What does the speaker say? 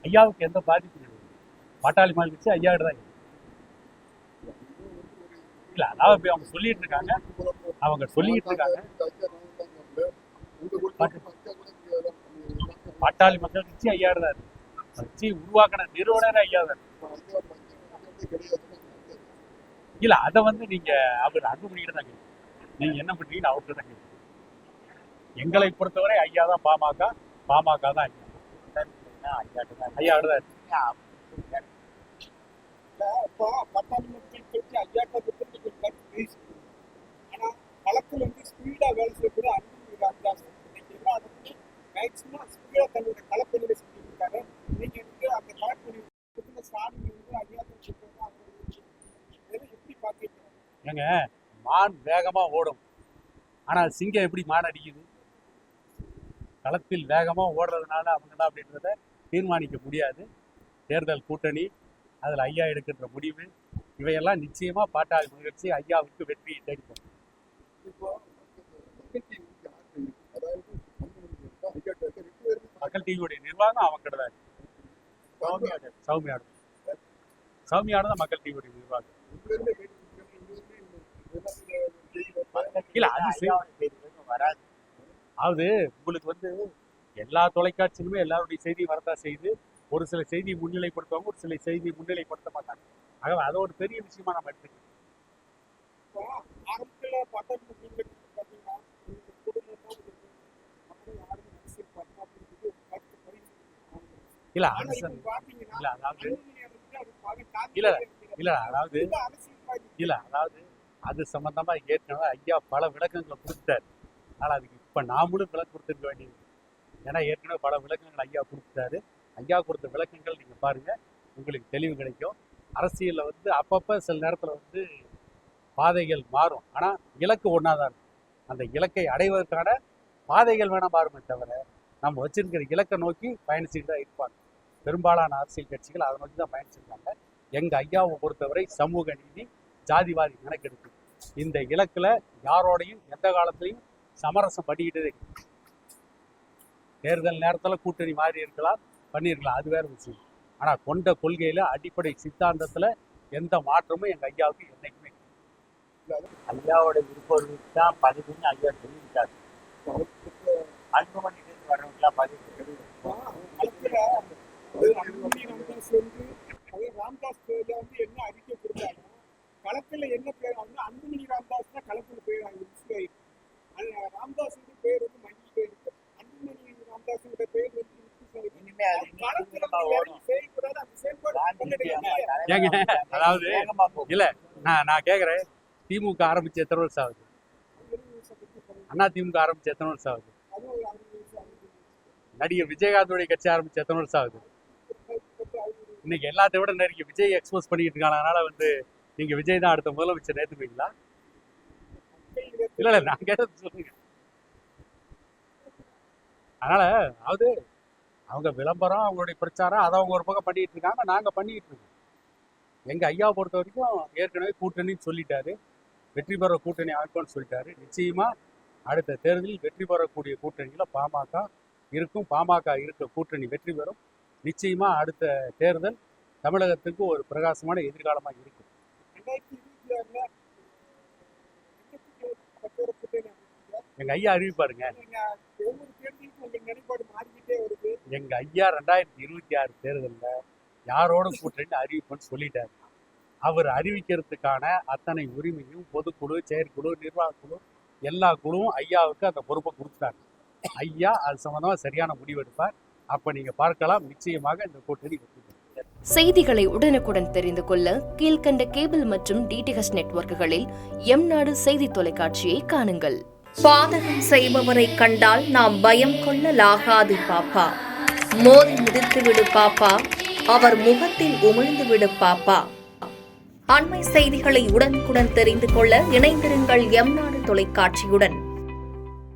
ஐயாவுக்கு எந்த பாதிப்பும் கிடையாது. பாட்டாளி மக்கள் கட்சி ஐயாவோட தான் இல்லை, அதாவது அவங்க சொல்லிட்டு இருக்காங்க. பாட்டாளி மக்கள் கட்சி ஐயாவோட தான் இருக்கு. கட்சி உருவாக்கின நிறுவனர் ஐயா தான். இல்ல அதை நீங்க அவர் அன்புமணிக்கிட்ட தான் கேட்கணும். நீங்க என்ன பண்றீங்கன்னு அவர்கிட்ட தான் கேட்கணும். எங்களை பொறுத்தவரை ஐயா தான் பாமக, பாமக தான் ஐயாவோட தான் இருக்கு. பட்டாளி மக்கள் கட்சி ஐயாட்ட ஆனா களத்துல ஸ்பீடா வேலை செய்யக்கூடிய அன்புமணி ராமதாஸ் மேக்சிமம் ஸ்பீடா தன்னுடைய களப்பணியை செஞ்சிருக்காரு. நீங்க அந்த களப்பணி ஸ்டாலின் ஐயாட்ட எப்படி பாத்தீங்க? ஏங்க, மான் வேகமா ஓடும், ஆனா சிங்கம் எப்படி மான் அடிக்குது? களத்தில் வேகமா ஓடுறதுனால அவங்க தான் அப்படின்றத தீர்மானிக்க முடியாது. தேர்தல் கூட்டணி, அதில் ஐயா எடுக்கின்ற முடிவு, இவையெல்லாம் நிச்சயமா பாட்டாளி முயற்சி ஐயாவுக்கு வெற்றியை தேடிப்போம். மக்கள் டிவியுடைய நிர்வாகம் அவங்க தான் சௌமியாடு தான் மக்கள் டிவியுடைய நிர்வாகம். இல்ல அது உங்களுக்கு எல்லா தொலைக்காட்சியிலுமே எல்லாருடைய செய்தி வரதான் செய்து, ஒரு சில செய்தி முன்னிலைப்படுத்துவாங்க, ஒரு சில செய்தி முன்னிலைப்படுத்த மாட்டாங்க. ஆகவே அதை ஒரு பெரிய விஷயமா நம்ம எடுத்துக்கணும். இல்ல அதாவது அது சம்பந்தமா ஏற்கனவே ஐயா பல விளக்கங்களை கொடுத்தாரு. அதனால அதுக்கு இப்ப நாமளும் விளக்கம் கொடுத்துருக்க வேண்டியது. ஏன்னா ஏற்கனவே பல விளக்கங்கள் ஐயா கொடுத்துட்டாரு. ஐயா கொடுத்த விளக்கங்கள் நீங்க பாருங்க, உங்களுக்கு தெளிவு கிடைக்கும். அரசியல்ல அப்பப்ப சில நேரத்துல பாதைகள் மாறும், ஆனா இலக்கு ஒன்னாதான் இருக்கும். அந்த இலக்கை அடைவதற்கான பாதைகள் வேணா மாறுமே தவிர நம்ம வச்சிருக்கிற இலக்கை நோக்கி பயணிச்சுட்டு தான் இருப்பாங்க. பெரும்பாலான அரசியல் கட்சிகள் அதை நோக்கி தான் பயணிச்சிருக்காங்க. எங்க ஐயாவை பொறுத்தவரை சமூக நீதி, ஜாதிவாதி கணக்கெடுப்பு, இந்த இலக்குல யாரோடையும் எந்த காலத்திலையும் சமரசம் பண்ணிக்கிட்டதே. தேர்தல் நேரத்தில் கூட்டணி மாறி இருக்கலாம், பண்ணியிருக்கலாம், அது வேற விஷயம். ஆனால் கொண்ட கொள்கையில, அடிப்படை சித்தாந்தத்தில் எந்த மாற்றமும் எங்கள் ஐயாவுக்கு என்னைக்குமே ஐயாவோட விருப்பம் தான் பதிவுன்னு ஐயா சொல்லியிருக்காரு. அன்புமணி வரவங்களாம் பதிவு ராம்தாஸ் என்ன அறிக்கை கொடுத்தாங்க, களத்துல என்ன பேர் அன்புமணி ராமதாஸ் தான் களத்துல பேர் ராமதாஸ் பேர் மங்கி போயிருக்கு. அன்புமணி ராமதாஸ் பேர் அதாவது இல்ல, நான் கேக்குறேன், திமுக ஆரம்பிச்சு எத்தனை வருஷம் ஆகுது? அண்ணா திமுக ஆரம்பிச்சு எத்தனை வருஷம் ஆகுது? நடிகர் விஜயகாந்தோடைய கட்சி ஆரம்பிச்சு எத்தனை வருஷம் ஆகுது? இன்னைக்கு எல்லாத்தையும் விட நெருங்கி விஜய் எக்ஸ்போஸ் பண்ணிட்டு இருக்காங்க. அதனால நீங்க விஜய் தான் அடுத்த முதலமைச்சர் ஏத்துப்பீங்களா? இல்ல நான் கேட்டது சொல்லுங்க. அதனால அவங்க விளம்பரம், அவங்களுடைய பிரச்சாரம், அதை அவங்க ஒரு பக்கம் பண்ணிட்டு இருக்காங்க, நாங்க பண்ணிட்டு இருக்கோம். எங்க ஐயாவை பொறுத்த வரைக்கும் ஏற்கனவே கூட்டணின்னு சொல்லிட்டாரு, வெற்றி பெற கூட்டணி அமைப்போன்னு சொல்லிட்டாரு. நிச்சயமா அடுத்த தேர்தலில் வெற்றி பெறக்கூடிய கூட்டணியில பாமக இருக்கும். பாமக இருக்க கூட்டணி வெற்றி பெறும். நிச்சயமா அடுத்த தேர்தல் தமிழகத்துக்கு ஒரு பிரகாசமான எதிர்காலமா இருக்கும். எங்க ஐயா அறிவிப்பாருங்க. எங்க ஐயா 2026 தேர்தலில் யாரோட கூட்டணி அறிவிப்புன்னு சொல்லிட்டாரு. அவர் அறிவிக்கிறதுக்கான அத்தனை உரிமையும் பொதுக்குழு, செயற்குழு, நிர்வாக குழு, எல்லா குழுவும் ஐயாவுக்கு அந்த பொறுப்பை கொடுத்துட்டாங்க. ஐயா அது சம்பந்தமா சரியான முடிவெடுப்பார். அப்ப நீங்க பார்க்கலாம், நிச்சயமாக இந்த கூட்டணி வெற்றி பெறும். செய்திகளை உடனுக்குடன் தெரிந்து கொள்ள கீழ்கண்ட கேபிள் மற்றும் டிடிஹெச் நெட்வொர்க்குகளில் எம்நாடு செய்தி தொலைக்காட்சியை காணுங்கள். பாதகம் செய்பவரை கண்டால் நாம் பயம் கொள்ளலாகாது பாப்பா. மோதி மிதித்து விடு பாப்பா, அவர் முகத்தில் உமிழ்ந்து விடு பாப்பா. அண்மை செய்திகளை உடனுக்குடன் தெரிந்து கொள்ள இணைந்திருங்கள் எம்நாடு தொலைக்காட்சியுடன்.